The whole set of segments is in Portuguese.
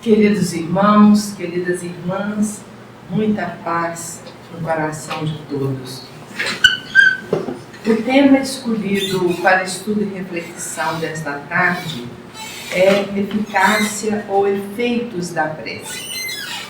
Queridos irmãos, queridas irmãs, muita paz no coração de todos. O tema escolhido para estudo e reflexão desta tarde é eficácia ou efeitos da prece.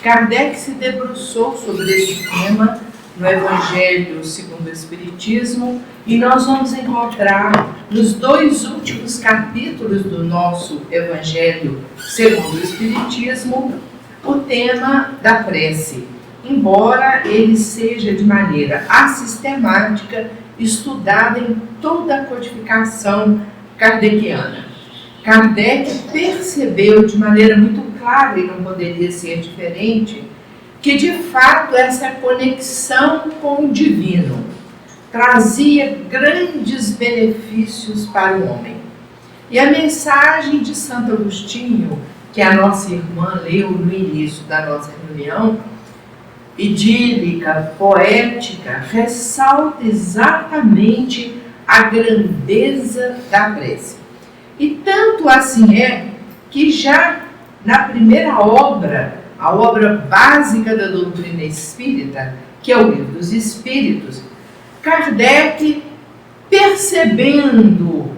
Kardec se debruçou sobre esse tema no Evangelho segundo o Espiritismo e nós vamos encontrar nos dois últimos capítulos do nosso Evangelho segundo o Espiritismo o tema da prece, embora ele seja de maneira assistemática estudada em toda a codificação kardeciana. Kardec percebeu de maneira muito clara, e não poderia ser diferente, que de fato essa conexão com o divino trazia grandes benefícios para o homem. E a mensagem de Santo Agostinho, que a nossa irmã leu no início da nossa reunião, idílica, poética, ressalta exatamente a grandeza da prece. E tanto assim é que já na primeira obra, a obra básica da doutrina espírita, que é o Livro dos Espíritos, Kardec, percebendo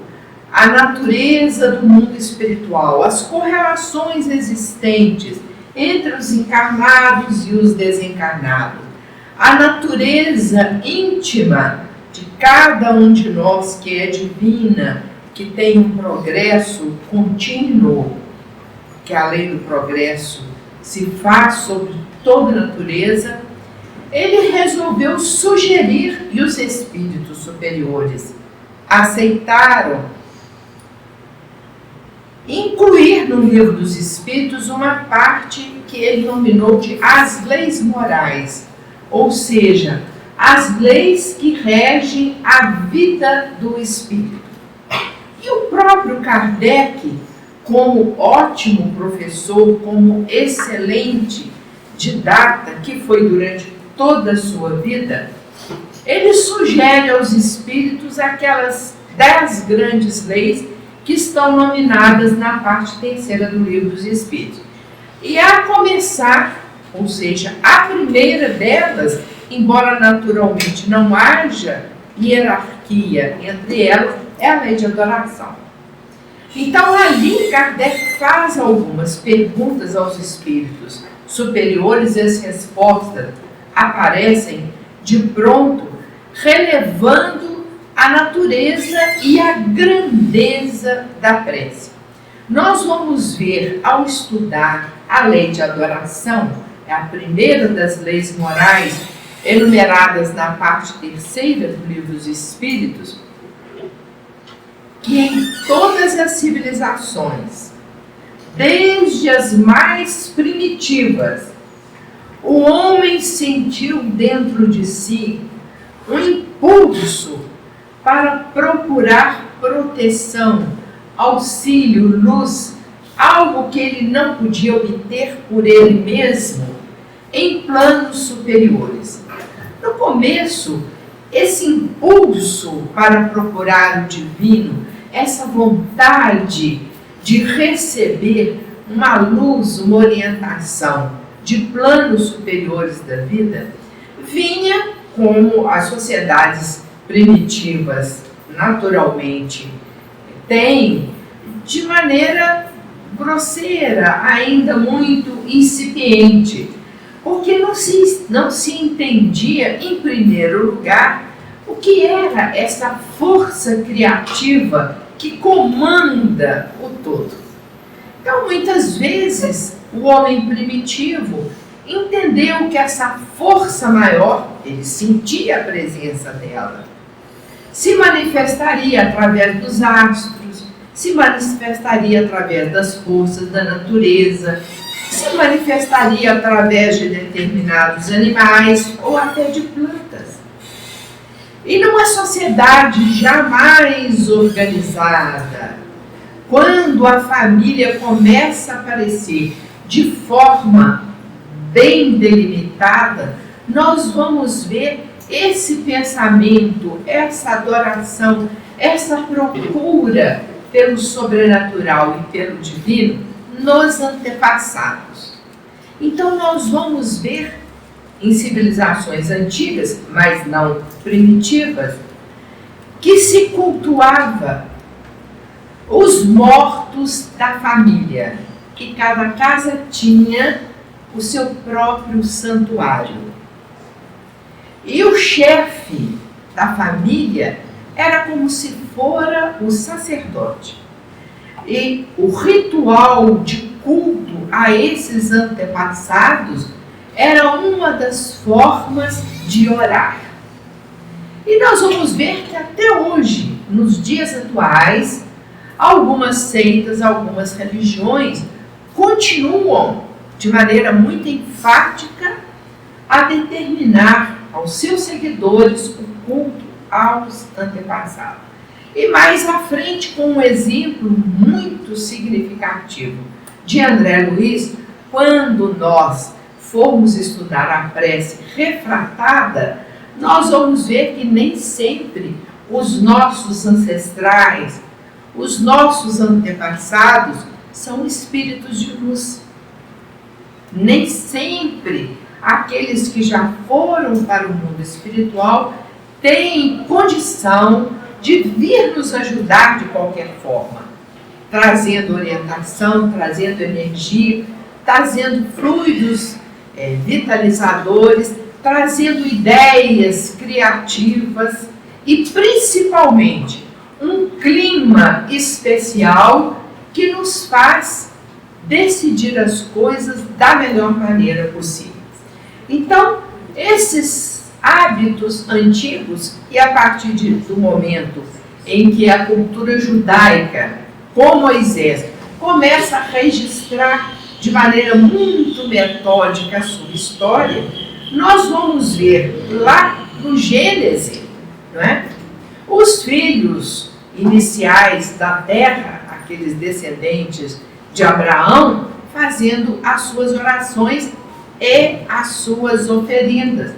a natureza do mundo espiritual, as correlações existentes entre os encarnados e os desencarnados, a natureza íntima de cada um de nós que é divina, que tem um progresso contínuo, que a lei do progresso se faz sobre toda a natureza, ele resolveu sugerir, e os espíritos superiores aceitaram, incluir no Livro dos Espíritos uma parte que ele nominou de as leis morais, ou seja, as leis que regem a vida do espírito. E o próprio Kardec, como ótimo professor, como excelente didata, que foi durante toda a sua vida, ele sugere aos espíritos aquelas 10 grandes leis que estão nominadas na parte terceira do Livro dos Espíritos. E a começar, ou seja, a primeira delas, embora naturalmente não haja hierarquia entre elas, é a lei de adoração. Então ali Kardec faz algumas perguntas aos espíritos superiores e as respostas aparecem de pronto, relevando a natureza e a grandeza da prece. Nós vamos ver, ao estudar a lei de adoração, é a primeira das leis morais enumeradas na parte terceira do Livro dos Espíritos, que em todas as civilizações, desde as mais primitivas, o homem sentiu dentro de si um impulso para procurar proteção, auxílio, luz, algo que ele não podia obter por ele mesmo em planos superiores. No começo, esse impulso para procurar o divino, essa vontade de receber uma luz, uma orientação de planos superiores da vida, vinha como as sociedades primitivas naturalmente têm, de maneira grosseira, ainda muito incipiente, porque não se entendia, em primeiro lugar, o que era essa força criativa que comanda o todo. Então, muitas vezes, o homem primitivo entendeu que essa força maior, ele sentia a presença dela, se manifestaria através dos astros, se manifestaria através das forças da natureza, se manifestaria através de determinados animais ou até de plantas. E numa sociedade jamais organizada, quando a família começa a aparecer de forma bem delimitada, nós vamos ver esse pensamento, essa adoração, essa procura pelo sobrenatural e pelo divino nos antepassados. Então nós vamos ver em civilizações antigas, mas não primitivas, que se cultuava os mortos da família, que cada casa tinha o seu próprio santuário. E o chefe da família era como se fora o sacerdote. E o ritual de culto a esses antepassados era uma das formas de orar. E nós vamos ver que até hoje, nos dias atuais, algumas seitas, algumas religiões continuam de maneira muito enfática a determinar aos seus seguidores o culto aos antepassados. E mais à frente, com um exemplo muito significativo de André Luiz, quando nós formos estudar a prece refratada, nós vamos ver que nem sempre os nossos ancestrais, os nossos antepassados são espíritos de luz. Nem sempre aqueles que já foram para o mundo espiritual têm condição de vir nos ajudar de qualquer forma, trazendo orientação, trazendo energia, trazendo fluidos vitalizadores, trazendo ideias criativas e principalmente um clima especial que nos faz decidir as coisas da melhor maneira possível. Então, esses hábitos antigos, e a partir do momento em que a cultura judaica, com Moisés, começa a registrar de maneira muito metódica a sua história, nós vamos ver lá no Gênesis, não é? Os filhos iniciais da terra, aqueles descendentes de Abraão, fazendo as suas orações e as suas oferendas.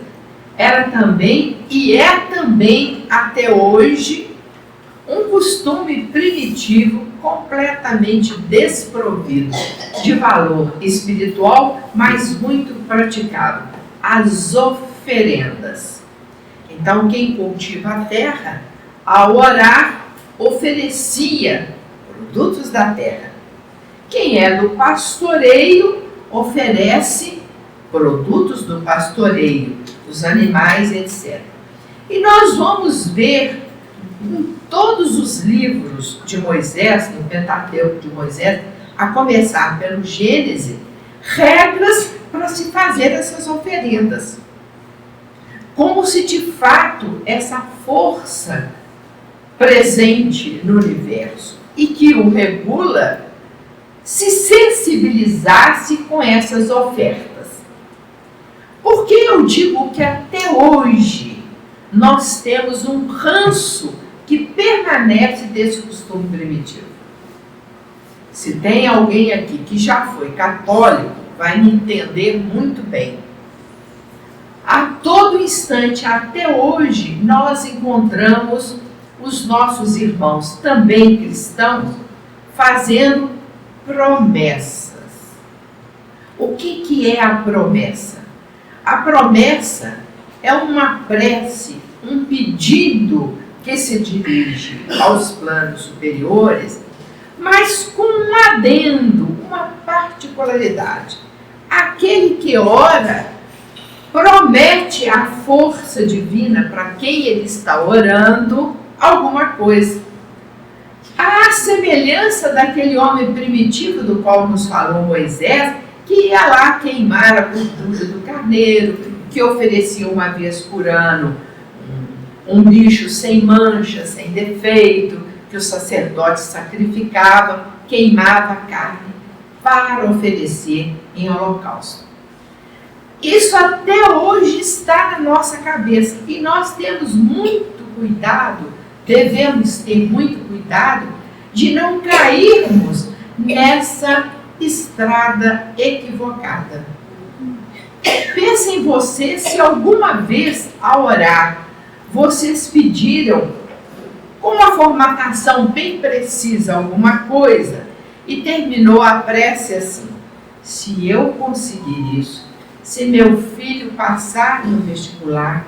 Era também, e é também até hoje, um costume primitivo completamente desprovido de valor espiritual, mas muito praticado: as oferendas. Então, quem cultiva a terra, ao orar, oferecia produtos da terra. Quem é do pastoreio, oferece produtos do pastoreio, os animais, etc. E nós vamos ver em todos os livros de Moisés, no Pentateuco de Moisés, a começar pelo Gênesis, regras para se fazer essas oferendas. Como se de fato essa força presente no universo e que o regula se sensibilizasse com essas ofertas. Por que eu digo que até hoje nós temos um ranço que permanece desse costume primitivo? Se tem alguém aqui que já foi católico, vai me entender muito bem. A todo instante, até hoje, nós encontramos os nossos irmãos, também cristãos, fazendo promessas. O que é a promessa? A promessa é uma prece, um pedido que se dirige aos planos superiores, mas com um adendo, uma particularidade. Aquele que ora promete à força divina para quem ele está orando alguma coisa. À semelhança daquele homem primitivo do qual nos falou Moisés, que ia lá queimar a gordura do carneiro, que oferecia uma vez por ano um bicho sem mancha, sem defeito, que o sacerdote sacrificava, queimava a carne para oferecer em holocausto. Isso até hoje está na nossa cabeça e nós temos muito cuidado, devemos ter muito cuidado de não cairmos nessa estrada equivocada. Pensem vocês se alguma vez ao orar vocês pediram com uma formatação bem precisa alguma coisa E terminou a prece assim: se eu conseguir isso, se meu filho passar no vestibular,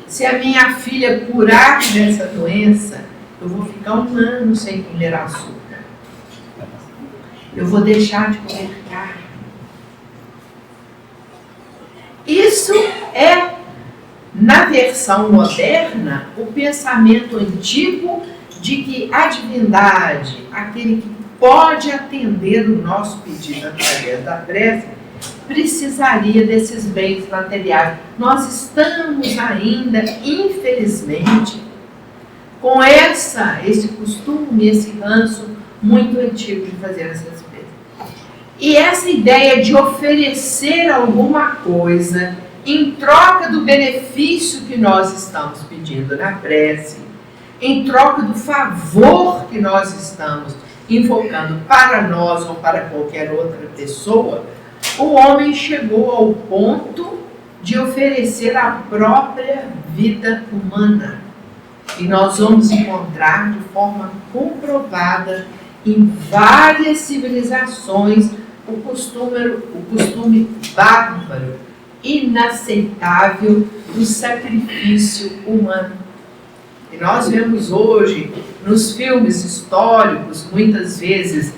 se a minha filha curar dessa doença, eu vou ficar 1 ano sem comer açúcar. Eu vou deixar de comer carne. Isso é, na versão moderna, o pensamento antigo de que a divindade, aquele que pode atender o nosso pedido através da prece, precisaria desses bens materiais. Nós estamos ainda, infelizmente, com esse costume, esse ranço muito antigo de fazer essas coisas. E essa ideia de oferecer alguma coisa em troca do benefício que nós estamos pedindo na prece, em troca do favor que nós estamos invocando para nós ou para qualquer outra pessoa, o homem chegou ao ponto de oferecer a própria vida humana. E nós vamos encontrar de forma comprovada em várias civilizações o costume bárbaro, inaceitável do sacrifício humano. E nós vemos hoje, nos filmes históricos, muitas vezes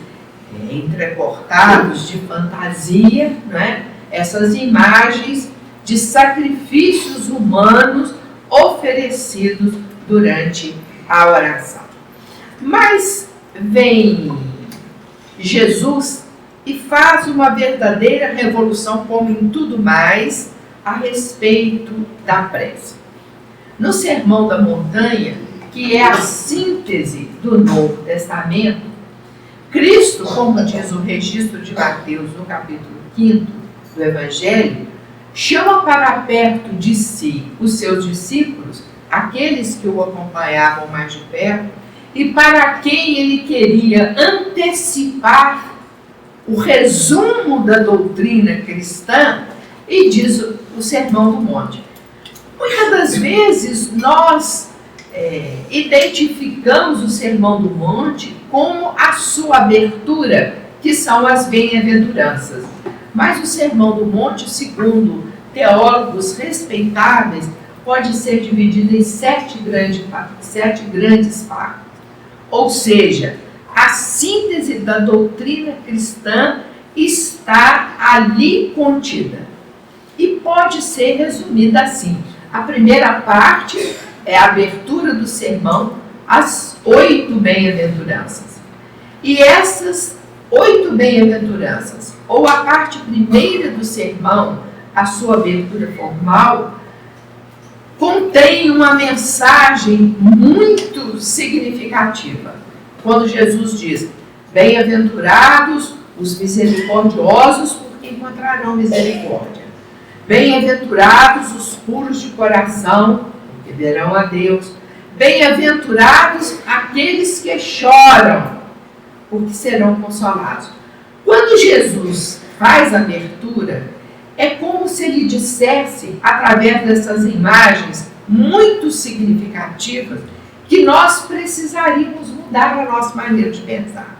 entrecortados de fantasia, né? Essas imagens de sacrifícios humanos oferecidos durante a oração. Mas vem Jesus e faz uma verdadeira revolução, como em tudo mais, a respeito da prece. No Sermão da Montanha, que é a síntese do Novo Testamento, Cristo, como diz o registro de Mateus no capítulo 5 do Evangelho, chama para perto de si os seus discípulos, aqueles que o acompanhavam mais de perto, e para quem ele queria antecipar o resumo da doutrina cristã, e diz o Sermão do Monte. Muitas das vezes nós identificamos o Sermão do Monte como a sua abertura, que são as bem-aventuranças. Mas o Sermão do Monte, segundo teólogos respeitáveis, pode ser dividido em 7 grandes partes. Ou seja, a síntese da doutrina cristã está ali contida. E pode ser resumida assim. A primeira parte é a abertura do sermão, as 8 bem-aventuranças. E essas 8 bem-aventuranças, ou a parte primeira do sermão, a sua abertura formal, contém uma mensagem muito significativa. Quando Jesus diz: bem-aventurados os misericordiosos, porque encontrarão misericórdia. Bem-aventurados os puros de coração, porque verão a Deus. Bem-aventurados aqueles que choram, porque serão consolados. Quando Jesus faz a abertura, é como se ele dissesse, através dessas imagens muito significativas, que nós precisaríamos mudar a nossa maneira de pensar.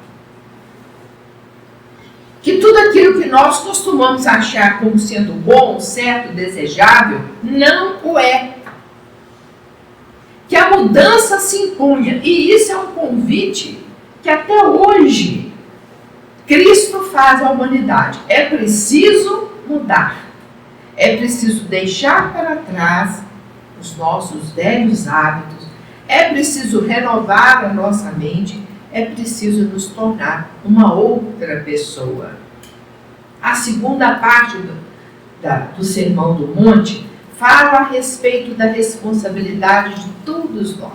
Que tudo aquilo que nós costumamos achar como sendo bom, certo, desejável, não o é. Que a mudança se impunha. E isso é um convite que até hoje Cristo faz à humanidade. É preciso mudar. É preciso deixar para trás os nossos velhos hábitos. É preciso renovar a nossa mente. É preciso nos tornar uma outra pessoa. A segunda parte do Sermão do Monte fala a respeito da responsabilidade de todos nós.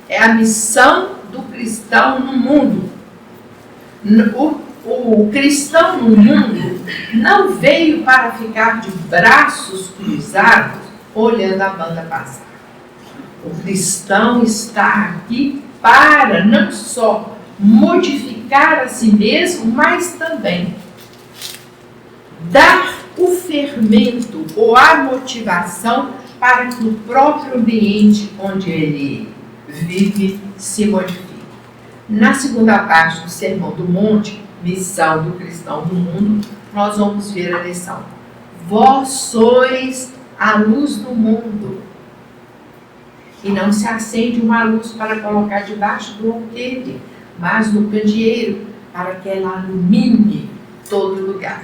É a missão do cristão no mundo. O cristão no mundo não veio para ficar de braços cruzados olhando a banda passar. O cristão está aqui para não só modificar a si mesmo, mas também dar o fermento ou a motivação para que o próprio ambiente onde ele vive se modifique. Na segunda parte do Sermão do Monte, missão do cristão do mundo, nós vamos ver a lição. Vós sois a luz do mundo. E não se acende uma luz para colocar debaixo do alqueire, mas no candeeiro, para que ela ilumine todo lugar.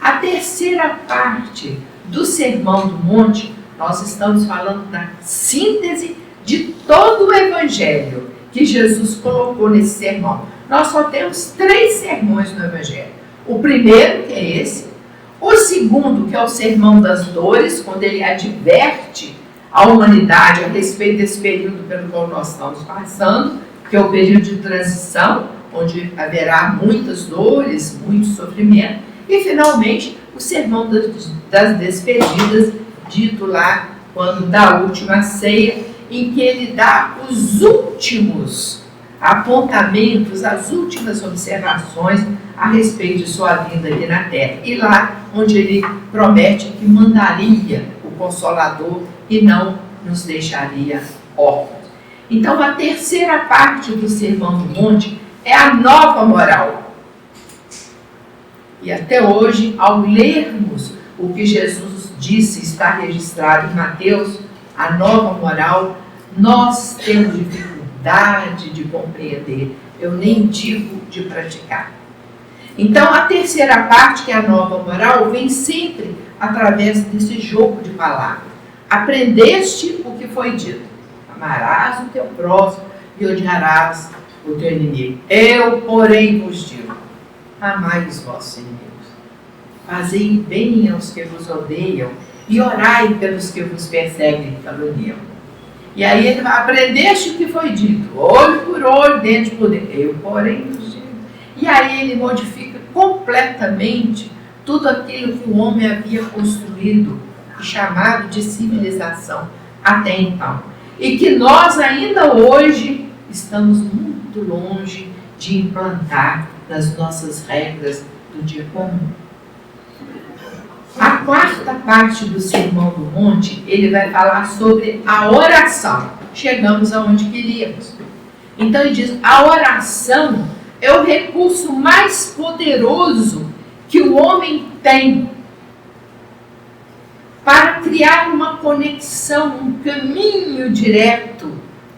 A terceira parte do Sermão do Monte, nós estamos falando da síntese de todo o Evangelho que Jesus colocou nesse sermão. Nós só temos 3 sermões no Evangelho. O primeiro, que é esse. O segundo, que é o Sermão das Dores, quando ele adverte a humanidade a respeito desse período pelo qual nós estamos passando, que é o período de transição, onde haverá muitas dores, muito sofrimento. E, finalmente, o Sermão das Despedidas, dito lá quando da última ceia, em que ele dá os últimos apontamentos, as últimas observações a respeito de sua vinda aqui na Terra. E lá onde ele promete que mandaria o Consolador e não nos deixaria órfãos. Então, a terceira parte do Sermão do Monte é a nova moral. E até hoje, ao lermos o que Jesus disse, está registrado em Mateus, a nova moral, nós temos dificuldade de compreender, eu nem digo de praticar. Então, a terceira parte, que é a nova moral, vem sempre através desse jogo de palavras. Aprendeste o que foi dito: amarás o teu próximo e odiarás o teu inimigo. Eu, porém, vos digo: amai os vossos inimigos, fazei bem aos que vos odeiam e orai pelos que vos perseguem e caluniam. E aí ele vai: aprendeste o que foi dito, olho por olho, dente por dente. Eu, porém, vos digo. E aí ele modifica completamente tudo aquilo que o homem havia construído e chamado de civilização até então. E que nós ainda hoje estamos muito longe de implantar nas nossas regras do dia comum. A quarta parte do Sermão do Monte, ele vai falar sobre a oração. Chegamos aonde queríamos. Então ele diz: a oração é o recurso mais poderoso que o homem tem para criar uma conexão, um caminho direto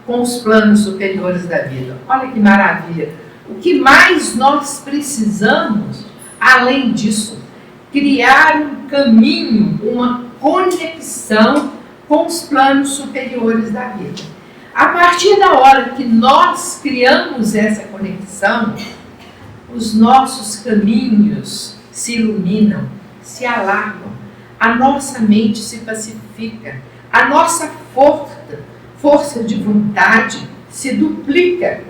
com os planos superiores da vida. Olha que maravilha! O que mais nós precisamos, além disso, criar um caminho, uma conexão com os planos superiores da vida. A partir da hora que nós criamos essa conexão, os nossos caminhos se iluminam, se alargam, a nossa mente se pacifica, a nossa força de vontade se duplica,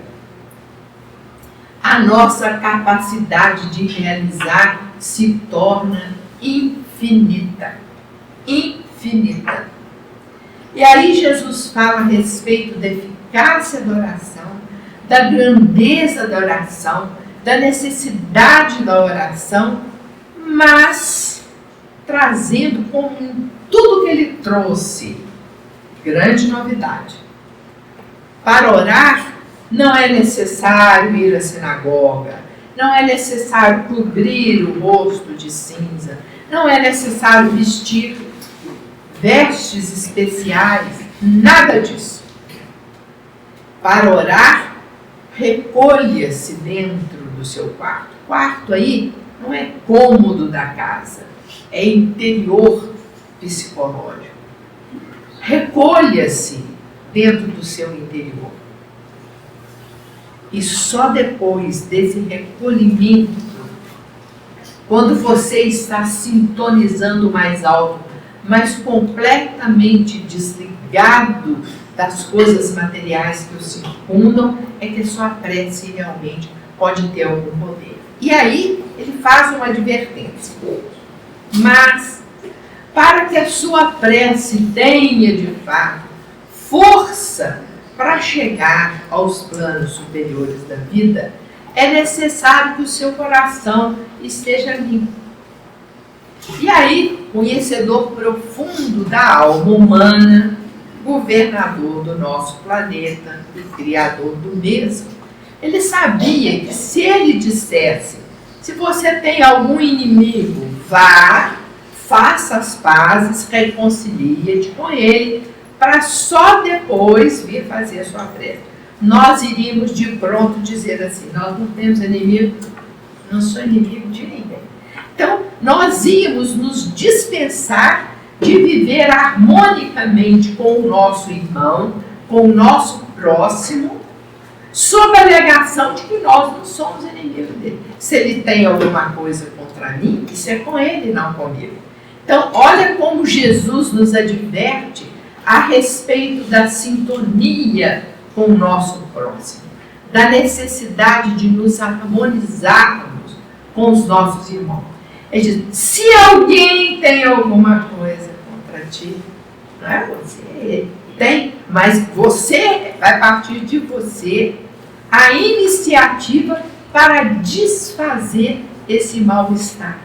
a nossa capacidade de realizar se torna infinita. Infinita. E aí Jesus fala a respeito da eficácia da oração, da grandeza da oração, da necessidade da oração, mas trazendo como tudo que ele trouxe, grande novidade. Para orar, não é necessário ir à sinagoga, não é necessário cobrir o rosto de cinza, não é necessário vestir vestes especiais, nada disso. Para orar, recolha-se dentro do seu quarto. Quarto aí não é cômodo da casa, é interior psicológico. Recolha-se dentro do seu interior. E só depois desse recolhimento, quando você está sintonizando mais alto, mas completamente desligado das coisas materiais que o circundam, é que a sua prece realmente pode ter algum poder. E aí ele faz uma advertência. Mas, para que a sua prece tenha de fato força para chegar aos planos superiores da vida, é necessário que o seu coração esteja limpo. E aí, conhecedor profundo da alma humana, governador do nosso planeta e criador do mesmo, Ele sabia que se ele dissesse, se você tem algum inimigo, vá, faça as pazes, reconcilie-te com ele, para só depois vir fazer a sua prece. Nós iríamos de pronto dizer assim, nós não temos inimigo, não sou inimigo de ninguém. Então, nós íamos nos dispensar de viver harmonicamente com o nosso irmão, com o nosso próximo, sob a alegação de que nós não somos inimigos dele. Se ele tem alguma coisa contra mim, isso é com ele, não comigo. Então, olha como Jesus nos adverte a respeito da sintonia com o nosso próximo, da necessidade de nos harmonizarmos com os nossos irmãos. Ele diz, se alguém tem alguma coisa contra ti, não é você, ele tem, mas você, vai partir de você a iniciativa para desfazer esse mal-estar.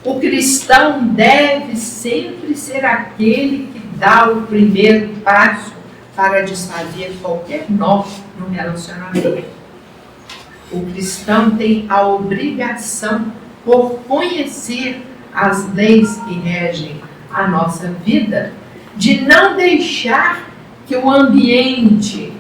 O cristão deve sempre ser aquele que dá o primeiro passo para desfazer qualquer nó no relacionamento. O cristão tem a obrigação, por conhecer as leis que regem a nossa vida, de não deixar que o ambiente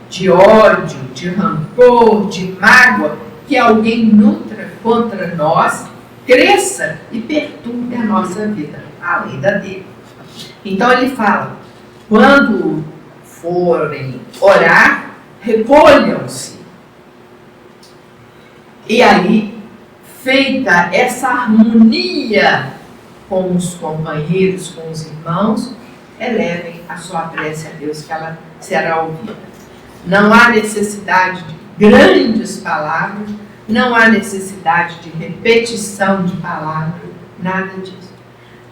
de ódio, de rancor, de mágoa que alguém nutra contra nós cresça e perturbe a nossa vida, além da dele. Então ele fala, quando forem orar, recolham-se. E aí, feita essa harmonia com os companheiros, com os irmãos, elevem a sua prece a Deus, que ela será ouvida. Não há necessidade de grandes palavras, não há necessidade de repetição de palavras, nada disso.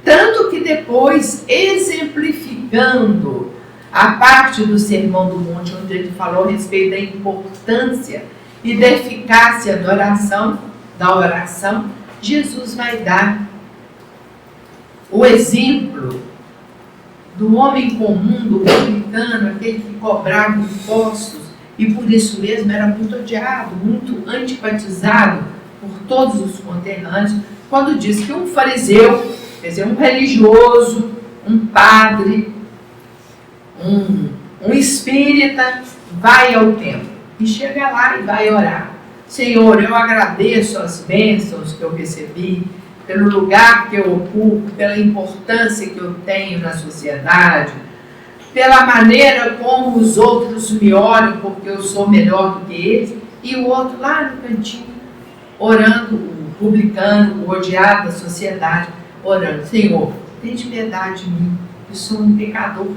Tanto que depois, exemplificando a parte do Sermão do Monte, onde ele falou a respeito da importância e da eficácia da oração, Jesus vai dar o exemplo do homem comum, do publicano, aquele que cobrava impostos e por isso mesmo era muito odiado, muito antipatizado por todos os conterrâneos, quando diz que um fariseu, quer dizer, um religioso, um padre, um espírita, vai ao templo e chega lá e vai orar. Senhor, eu agradeço as bênçãos que eu recebi, pelo lugar que eu ocupo, pela importância que eu tenho na sociedade, pela maneira como os outros me olham, porque eu sou melhor do que eles, e o outro lá no cantinho, orando, o publicano, o odiado da sociedade, orando, Senhor, tem piedade de mim, eu sou um pecador,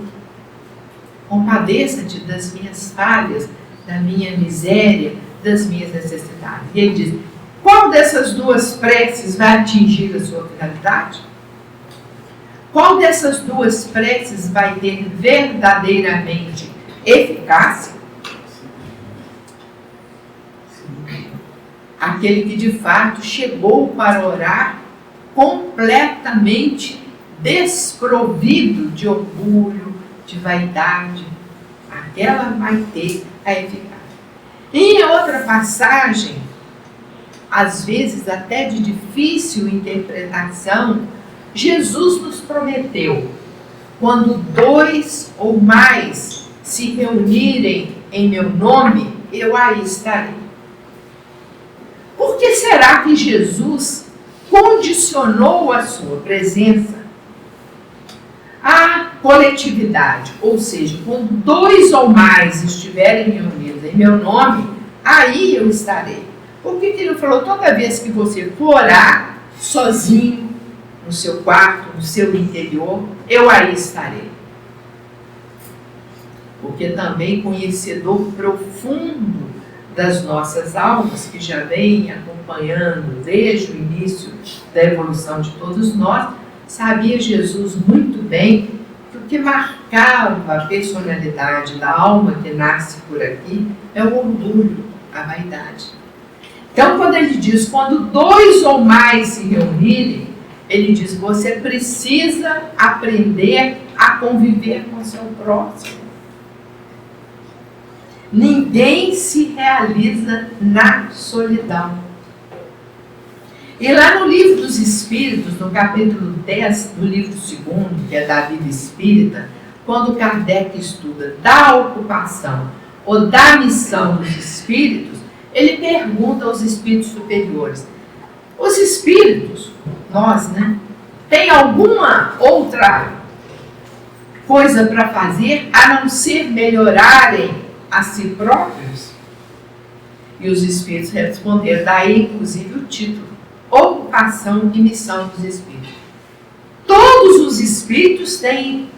compadeça-te das minhas falhas, da minha miséria, das minhas necessidades. E ele diz, qual dessas duas preces vai atingir a sua finalidade? Qual dessas duas preces vai ter verdadeiramente eficácia? Aquele que de fato chegou para orar completamente desprovido de orgulho, de vaidade, aquela vai ter a eficácia. Em outra passagem, às vezes até de difícil interpretação, Jesus nos prometeu, quando 2 ou mais se reunirem em meu nome, eu aí estarei. Por que será que Jesus condicionou a sua presença à coletividade? Ou seja, quando 2 ou mais estiverem reunidos em meu nome, aí eu estarei. Por que ele falou, toda vez que você for orar, sozinho, no seu quarto, no seu interior, eu aí estarei? Porque também conhecedor profundo das nossas almas, que já vem acompanhando desde o início da evolução de todos nós, sabia Jesus muito bem que o que marcava a personalidade da alma que nasce por aqui é o orgulho, a vaidade. Então, quando ele diz, quando 2 ou mais se reunirem, ele diz, você precisa aprender a conviver com o seu próximo. Ninguém se realiza na solidão. E lá no Livro dos Espíritos, no capítulo 10 do livro 2º, que é da vida espírita, quando Kardec estuda da ocupação ou da missão dos espíritos, ele pergunta aos espíritos superiores: os espíritos, nós, né, tem alguma outra coisa para fazer a não ser melhorarem a si próprios? E os espíritos responderam, daí inclusive o título: Ocupação e Missão dos Espíritos. Todos os espíritos têm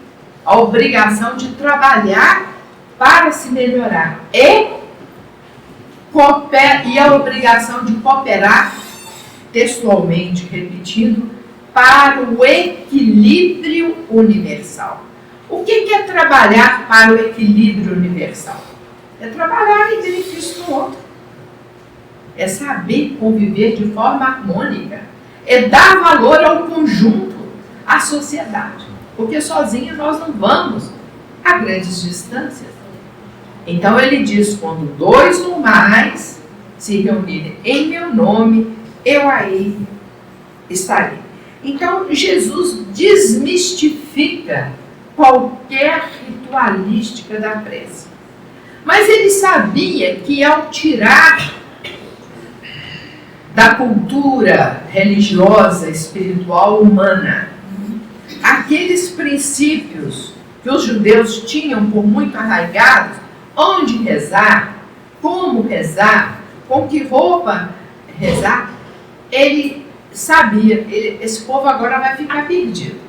a obrigação de trabalhar para se melhorar e a obrigação de cooperar, textualmente repetindo, para o equilíbrio universal. O que é trabalhar para o equilíbrio universal? É trabalhar em benefício do outro. É saber conviver de forma harmônica. É dar valor ao conjunto, à sociedade. Porque sozinhos nós não vamos a grandes distâncias. Então ele diz, quando 2 ou mais se reunirem em meu nome, eu aí estarei. Então Jesus desmistifica qualquer ritualística da prece. Mas ele sabia que ao tirar da cultura religiosa, espiritual, humana, aqueles princípios que os judeus tinham por muito arraigados, onde rezar, como rezar, com que roupa rezar, ele sabia, esse povo agora vai ficar perdido.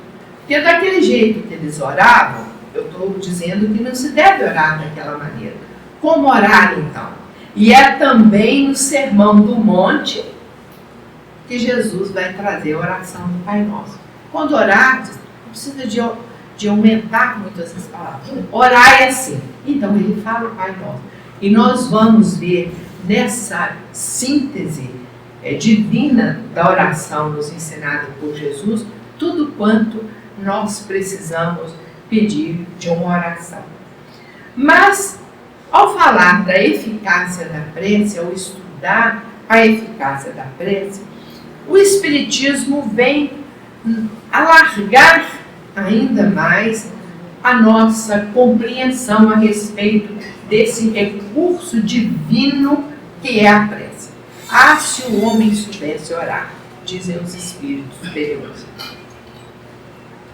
Porque daquele jeito que eles oravam, eu estou dizendo que não se deve orar daquela maneira. Como orar então? E é também no Sermão do Monte que Jesus vai trazer a oração do Pai Nosso. Quando orar, não precisa de aumentar muito essas palavras. Orar é assim. Então ele fala o Pai Nosso. E nós vamos ver nessa síntese divina da oração nos ensinada por Jesus, tudo quanto nós precisamos pedir de uma oração. Mas, ao falar da eficácia da prece, ao estudar a eficácia da prece, o Espiritismo vem alargar ainda mais a nossa compreensão a respeito desse recurso divino que é a prece. Ah, se o homem soubesse orar, dizem os espíritos superiores.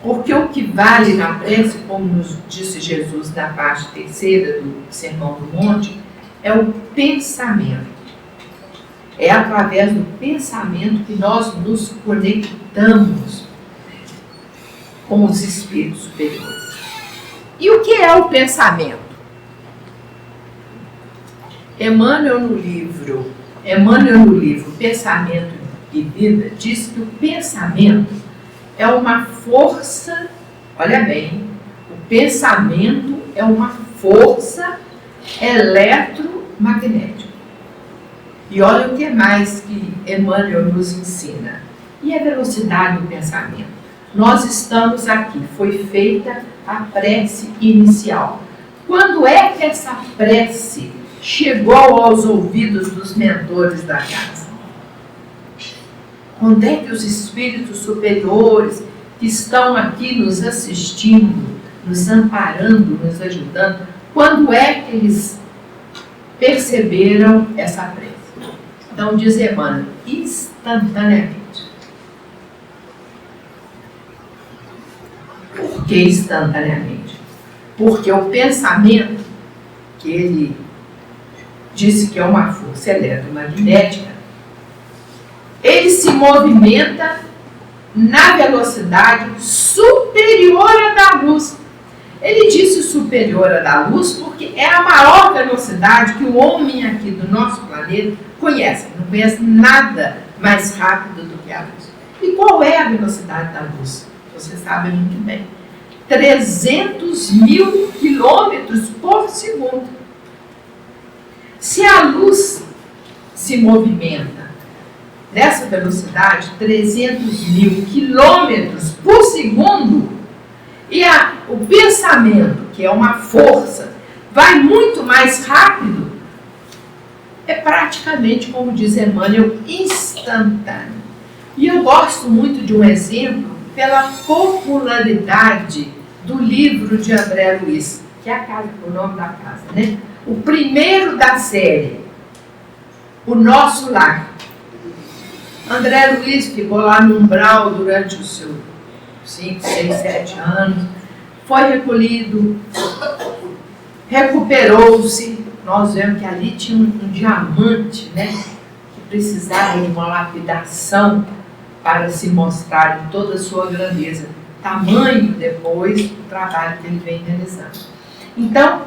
Porque o que vale na prece, como nos disse Jesus na parte 3ª do Sermão do Monte, é o pensamento. É através do pensamento que nós nos conectamos com os espíritos superiores. E o que é o pensamento? Emmanuel no livro Pensamento e Vida diz que o pensamento é uma força, olha bem, o pensamento é uma força eletromagnética. E olha o que mais que Emmanuel nos ensina. E a velocidade do pensamento? Nós estamos aqui, foi feita a prece inicial. Quando é que essa prece chegou aos ouvidos dos mentores da casa? Quando é que os espíritos superiores que estão aqui nos assistindo, nos amparando, nos ajudando, quando é que eles perceberam essa prece? Então diz Emmanuel, instantaneamente. Por que instantaneamente? Porque o pensamento, que ele disse que é uma força eletromagnética, ele se movimenta na velocidade superior à da luz. Ele disse superior à da luz porque é a maior velocidade que o homem aqui do nosso planeta conhece. Não conhece nada mais rápido do que a luz. E qual é a velocidade da luz? Você sabe muito bem. 300.000 quilômetros por segundo. Se a luz se movimenta nessa velocidade, 300.000 quilômetros por segundo, e o pensamento, que é uma força, vai muito mais rápido, é praticamente, como diz Emmanuel, instantâneo. E eu gosto muito de um exemplo pela popularidade do livro de André Luiz, que é a casa, o nome da casa, né? O primeiro da série, O Nosso Lar. André Luiz ficou lá no umbral durante os seus 5, 6, 7 anos, foi recolhido, recuperou-se. Nós vemos que ali tinha um diamante, né, que precisava de uma lapidação para se mostrar em toda a sua grandeza. Tamanho depois do trabalho que ele vem realizando. Então,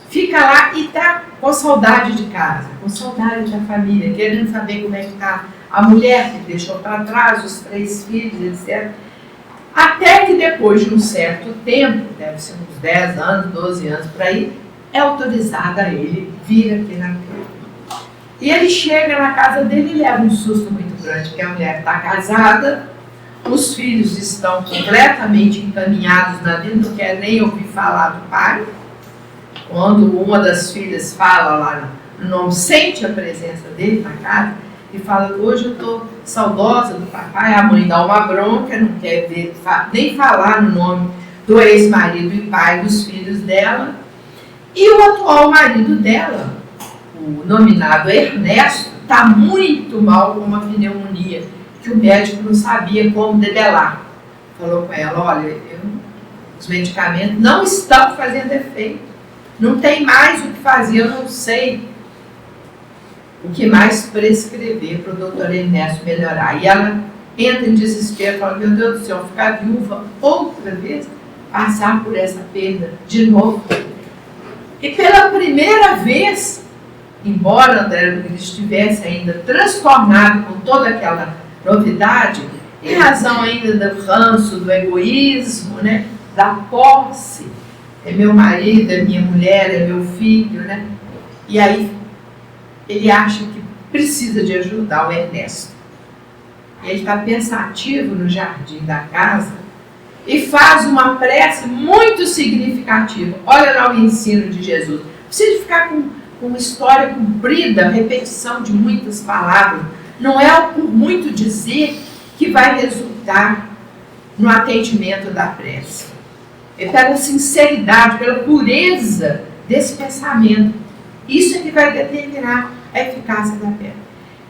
fica lá e está com saudade de casa, com saudade da família, querendo saber como é que está a mulher que deixou para trás, os 3 filhos, etc. Até que depois de um certo tempo, deve ser uns 10 anos, 12 anos por aí, é autorizado a ele vir aqui na Terra. E ele chega na casa dele e leva um susto muito grande, porque a mulher está casada, os filhos estão completamente encaminhados na vida, não quer nem ouvir falar do pai. Quando uma das filhas fala lá, não sente a presença dele na casa, e fala, hoje eu estou saudosa do papai, a mãe dá uma bronca, não quer ver, nem falar no nome do ex-marido e pai dos filhos dela. E o atual marido dela, o nominado Ernesto, está muito mal com uma pneumonia, que o médico não sabia como debelar. Falou com ela, olha, os medicamentos não estão fazendo efeito, não tem mais o que fazer, eu não sei o que mais prescrever para o doutor Ernesto melhorar. E ela entra em desespero, fala, meu Deus do céu, ficar viúva outra vez, passar por essa perda de novo. E pela primeira vez, embora André Luiz estivesse ainda transtornado com toda aquela novidade, em razão ainda do ranço, do egoísmo, né, da posse, é meu marido, é minha mulher, é meu filho, né? E aí ele acha que precisa de ajudar o Ernesto. Ele está pensativo no jardim da casa e faz uma prece muito significativa. Olha lá o ensino de Jesus. Não precisa ficar com uma história comprida, repetição de muitas palavras. Não é por muito dizer que vai resultar no atendimento da prece. É pela sinceridade, pela pureza desse pensamento. Isso é que vai determinar a eficácia da fé.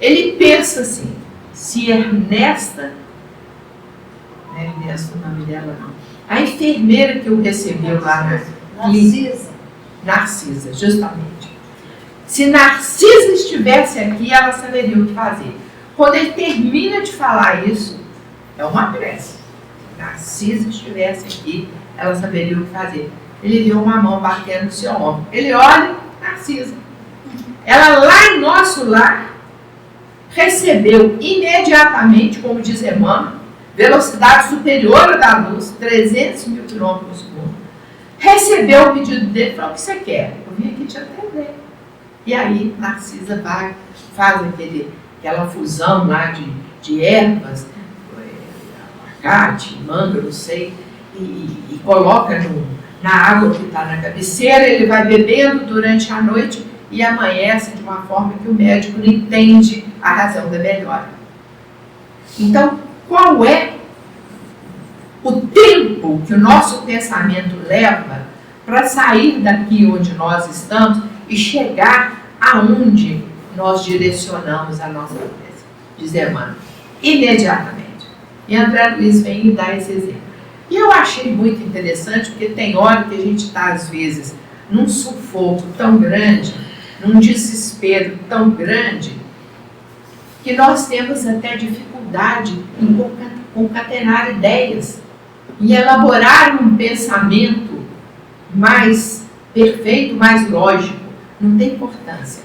Ele pensa assim, se Ernesta, não é Ernesto o nome dela não, a enfermeira que o recebeu lá na Narcisa, justamente. Se Narcisa estivesse aqui, ela saberia o que fazer. Quando ele termina de falar isso, é uma prece. Se Narcisa estivesse aqui, ela saberia o que fazer. Ele viu uma mão batendo no seu ombro. Ele olha, Narcisa. Ela lá em Nosso Lar recebeu imediatamente, como diz Emmanuel, velocidade superior à da luz, 300 mil quilômetros por segundo. Recebeu o pedido dele e falou, o que você quer? Eu vim aqui te atender. E aí Narcisa vai, faz aquela fusão lá de ervas, abacate, manga, não sei, e coloca na água que está na cabeceira, ele vai bebendo durante a noite e amanhece de uma forma que o médico não entende a razão da melhora. Então, qual é o tempo que o nosso pensamento leva para sair daqui onde nós estamos e chegar aonde nós direcionamos a nossa cabeça? Diz Emmanuel, imediatamente. E André Luiz vem e dá esse exemplo. E eu achei muito interessante, porque tem hora que a gente está, às vezes, num sufoco tão grande, num desespero tão grande, que nós temos até dificuldade em concatenar ideias, em elaborar um pensamento mais perfeito, mais lógico. Não tem importância.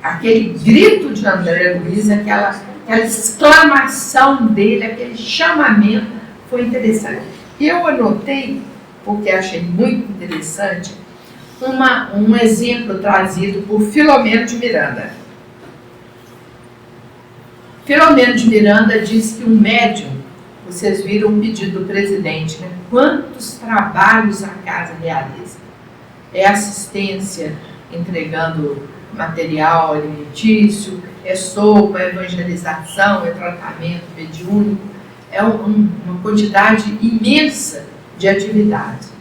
Aquele grito de André Luiz, aquela exclamação dele, aquele chamamento, foi interessante. E eu anotei, porque achei muito interessante, um exemplo trazido por Filomeno de Miranda. Filomeno de Miranda diz que um médium, vocês viram o pedido do presidente, né? Quantos trabalhos a casa realiza? é assistência, entregando material alimentício, é sopa, é evangelização, é tratamento mediúnico, é uma quantidade imensa de atividades.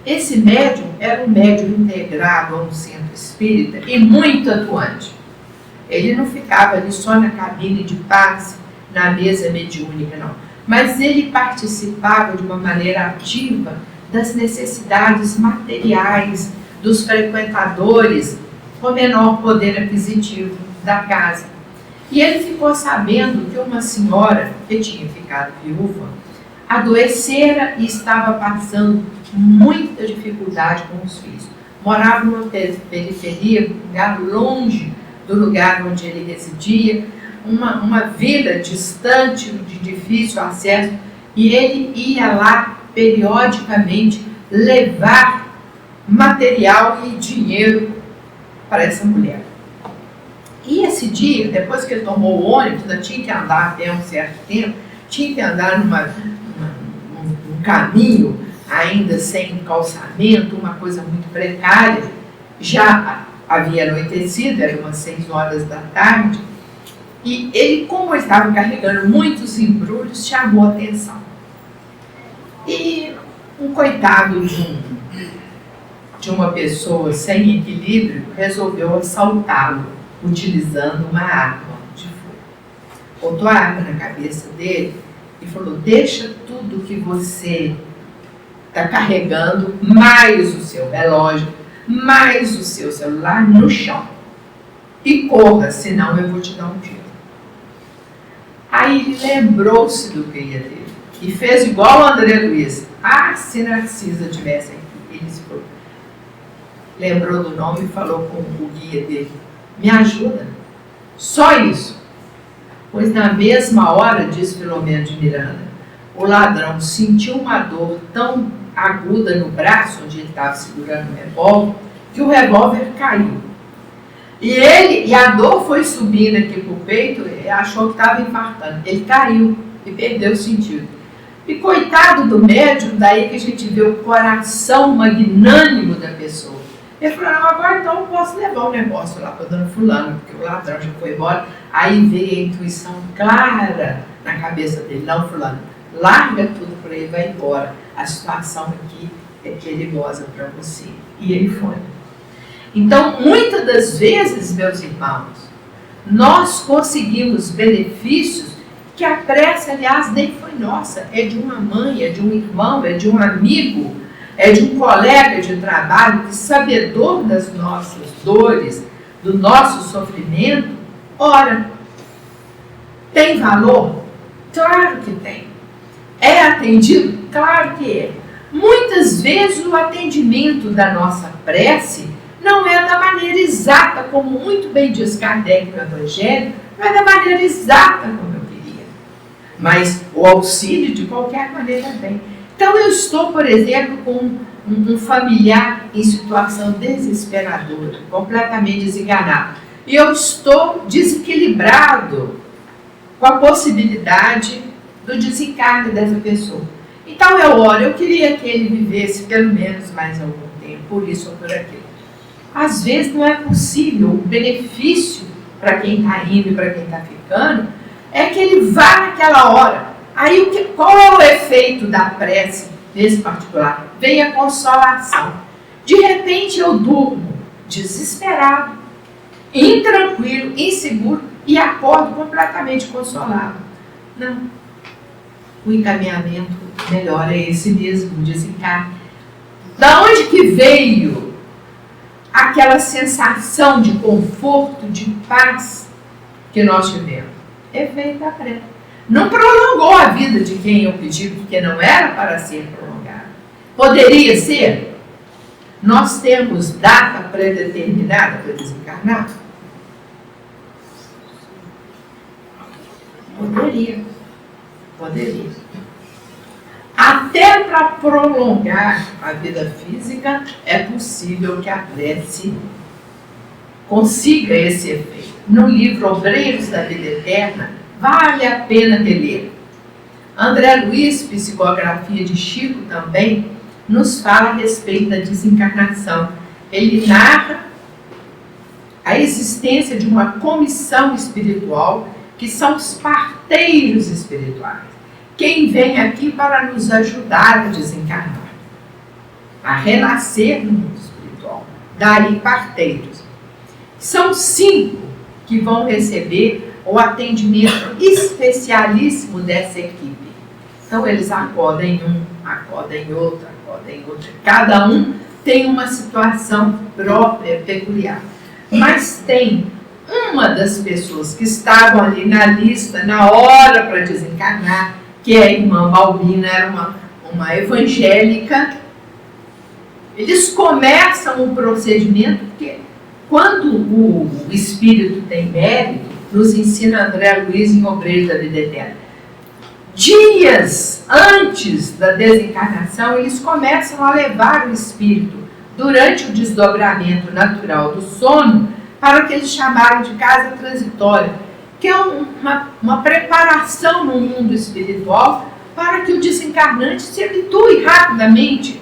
Esse médium era um médium integrado a um centro espírita e muito atuante. Ele não ficava ali só na cabine de passe, na mesa mediúnica, não. Mas ele participava de uma maneira ativa das necessidades materiais dos frequentadores com menor poder aquisitivo da casa. E ele ficou sabendo que uma senhora que tinha ficado viúva adoecera e estava passando muita dificuldade com os filhos. Morava numa periferia, um lugar longe do lugar onde ele residia, uma vila distante, de difícil acesso, e ele ia lá periodicamente levar material e dinheiro para essa mulher. E esse dia, depois que ele tomou o ônibus, ainda tinha que andar até um certo tempo, tinha que andar num caminho ainda sem calçamento, uma coisa muito precária. Já havia anoitecido, eram umas 6 horas da tarde, e ele, como estava carregando muitos embrulhos, chamou a atenção. E um coitado de uma pessoa sem equilíbrio resolveu assaltá-lo, utilizando uma arma de fogo. Botou a arma na cabeça dele e falou: deixa tudo que você está carregando, mais o seu relógio, mais o seu celular no chão. E corra, senão eu vou te dar um tiro. Aí ele lembrou-se do guia dele e fez igual o André Luiz. Ah, se Narcisa tivesse aqui. Ele se lembrou do nome e falou com o guia dele: me ajuda. Só isso. Pois na mesma hora, diz Filomeno de Miranda, o ladrão sentiu uma dor tão aguda no braço, onde ele estava segurando o revólver, que o revólver caiu. E a dor foi subindo aqui para o peito, ele achou que estava infartando. Ele caiu e perdeu o sentido. E coitado do médium, daí que a gente vê o coração magnânimo da pessoa. Ele falou: não, agora então eu posso levar o negócio lá para a dona fulana, porque o ladrão já foi embora. Aí veio a intuição clara na cabeça dele: não, fulano, larga tudo por aí, vai embora. A situação aqui é perigosa para você. E ele foi. Então, muitas das vezes, meus irmãos, nós conseguimos benefícios que a prece, aliás, nem foi nossa, é de uma mãe, é de um irmão, é de um amigo, é de um colega de trabalho que, sabedor das nossas dores, do nosso sofrimento, ora, tem valor? Claro que tem. É atendido? Claro que é. Muitas vezes o atendimento da nossa prece não é da maneira exata, como muito bem diz Kardec no Evangelho, não é da maneira exata como eu queria. Mas o auxílio, de qualquer maneira, vem. Então, eu estou, por exemplo, com um familiar em situação desesperadora, completamente desenganado. E eu estou desequilibrado com a possibilidade do desencarne dessa pessoa. Então, eu oro, eu queria que ele vivesse pelo menos mais algum tempo, por isso ou por aquilo. Às vezes não é possível. O benefício para quem está indo e para quem está ficando é que ele vá naquela hora. Aí qual é o efeito da prece nesse particular? Vem a consolação. De repente eu durmo desesperado, intranquilo, inseguro e acordo completamente consolado. Não. O encaminhamento melhor é esse mesmo, o desencarne. Da onde que veio aquela sensação de conforto, de paz que nós tivemos? Efeito da prece. Não prolongou a vida de quem eu pedi, porque não era para ser prolongada. Poderia ser? Nós temos data predeterminada para desencarnar? Poderia. Até para prolongar a vida física, é possível que a prece consiga esse efeito. No livro Obreiros da Vida Eterna, vale a pena reler. André Luiz, Psicografia de Chico, também nos fala a respeito da desencarnação. ele narra a existência de uma comissão espiritual, que são os parteiros espirituais. Quem vem aqui para nos ajudar a desencarnar, a renascer no mundo espiritual. Daí parteiros. São 5 que vão receber o atendimento especialíssimo dessa equipe. Então eles acodam em um, acodam em outro, acodam em outro. Cada um tem uma situação própria, peculiar. Mas tem uma das pessoas que estavam ali na lista, na hora para desencarnar, que é a irmã Balbina, era uma evangélica. Eles começam o procedimento, porque quando o espírito tem mérito, nos ensina André Luiz em Obreiros da Vida Eterna, dias antes da desencarnação, eles começam a levar o espírito durante o desdobramento natural do sono para o que eles chamaram de casa transitória, que é uma preparação no mundo espiritual para que o desencarnante se habitue rapidamente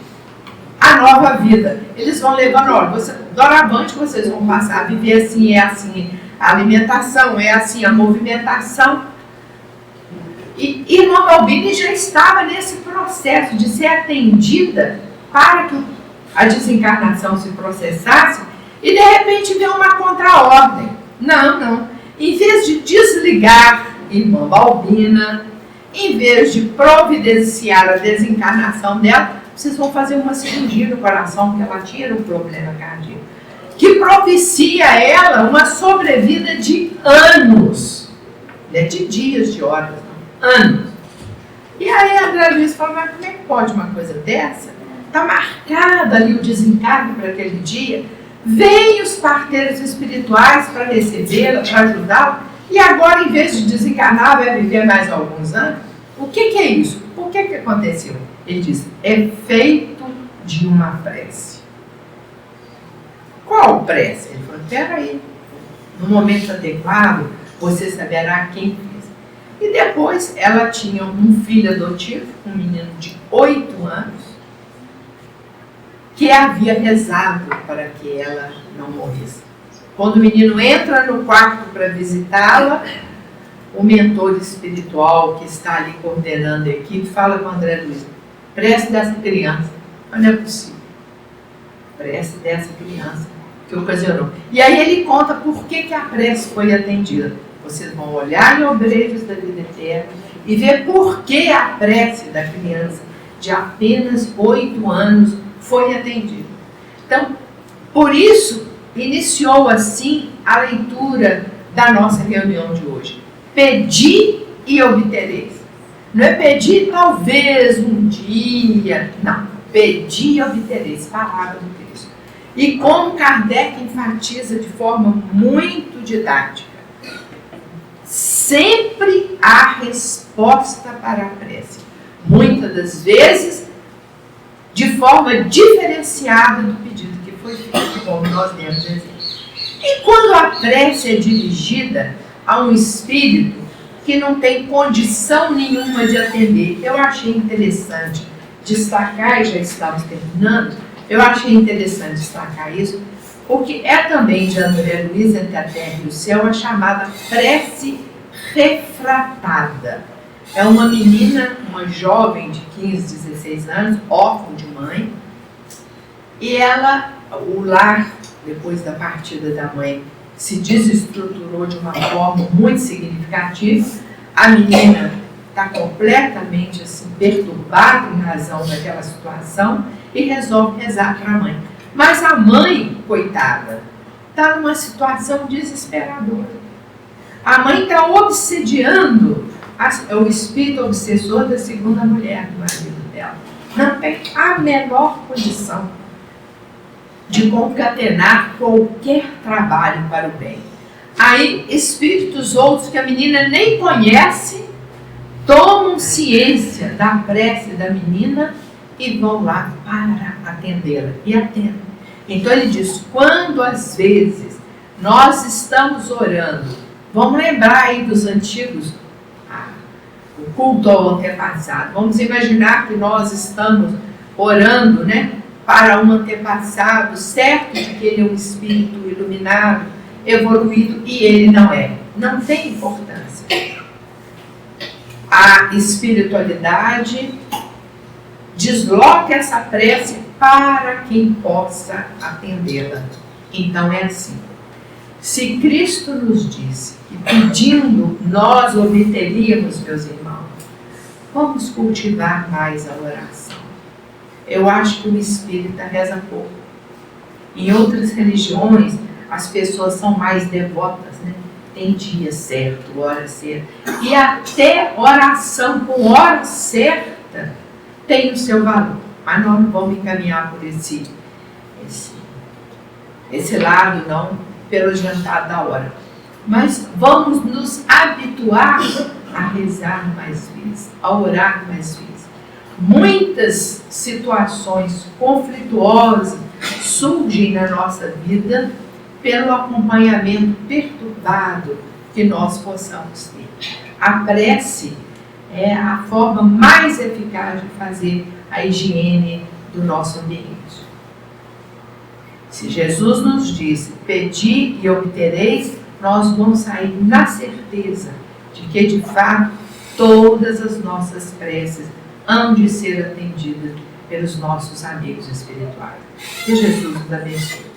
à nova vida. Eles vão levando, olha, doravante vocês vão passar a viver assim, é assim a alimentação, é assim a movimentação. E irmã Balbini já estava nesse processo de ser atendida para que a desencarnação se processasse, e de repente vem uma contraordem. Não. Em vez de desligar irmã Balbina, em vez de providenciar a desencarnação dela, vocês vão fazer uma cirurgia no coração, porque ela tinha um problema cardíaco, que propicia a ela uma sobrevida de anos. Não é de dias, de horas, não. Anos. E aí a André Luiz falou, mas como é que pode uma coisa dessa? Está marcado ali o desencarne para aquele dia. Vem os parteiros espirituais para recebê-la, para ajudá-la, e agora, em vez de desencarnar, vai viver mais alguns anos? O que é isso? Por que aconteceu? Ele diz, é feito de uma prece. Qual prece? Ele falou, peraí, no momento adequado, você saberá quem fez. E depois, ela tinha um filho adotivo, um menino de 8 anos, que havia rezado para que ela não morresse. Quando o menino entra no quarto para visitá-la, o mentor espiritual que está ali coordenando a equipe fala com o André Luiz, prece dessa criança. Mas não é possível. Prece dessa criança que ocasionou. E aí ele conta por que a prece foi atendida. Vocês vão olhar em Obreiros da Vida Eterna e ver por que a prece da criança de apenas 8 anos foi atendida. Então, por isso, iniciou assim a leitura da nossa reunião de hoje. Pedi e obtereis. Não é pedir talvez um dia, não. Pedi e obtereis, palavra do Cristo. E como Kardec enfatiza de forma muito didática, sempre há resposta para a prece. Muitas das vezes, de forma diferenciada do pedido que foi feito, como nós demos exemplo. E quando a prece é dirigida a um espírito que não tem condição nenhuma de atender, eu achei interessante destacar, e já estamos terminando, eu achei interessante destacar isso, porque é também de André Luiz, Entre a Terra e o Céu, a chamada prece refratada. É uma menina, uma jovem de 15, 16 anos, órfã de mãe, e ela, o lar, depois da partida da mãe, se desestruturou de uma forma muito significativa. A menina está completamente assim, perturbada em razão daquela situação e resolve rezar para a mãe. Mas a mãe, coitada, está numa situação desesperadora. A mãe está obsediando o espírito obsessor da segunda mulher do marido dela. Não tem a menor condição de concatenar qualquer trabalho para o bem. Aí, espíritos outros que a menina nem conhece, tomam ciência da prece da menina e vão lá para atendê-la. E atendem. Então ele diz, quando às vezes nós estamos orando, vamos lembrar aí dos antigos, o culto ao antepassado, vamos imaginar que nós estamos orando, né, para um antepassado, certo de que ele é um espírito iluminado, evoluído, e ele não é. Não tem importância. A espiritualidade desloca essa prece para quem possa atendê-la. Então é assim. Se Cristo nos disse que pedindo nós obteríamos, meus irmãos, vamos cultivar mais a oração. Eu acho que o espírita reza pouco. Em outras religiões, as pessoas são mais devotas, né? Tem dia certo, hora certa. E até oração com hora certa tem o seu valor. Mas nós não vamos encaminhar por esse lado, não, pelo jantar da hora. Mas vamos nos habituar a rezar mais vezes, a orar mais vezes. Muitas situações conflituosas surgem na nossa vida pelo acompanhamento perturbado que nós possamos ter. A prece é a forma mais eficaz de fazer a higiene do nosso ambiente. Se Jesus nos disse, pedi e obtereis, nós vamos sair na certeza de que, de fato, todas as nossas preces hão de ser atendidas pelos nossos amigos espirituais. Que Jesus nos abençoe.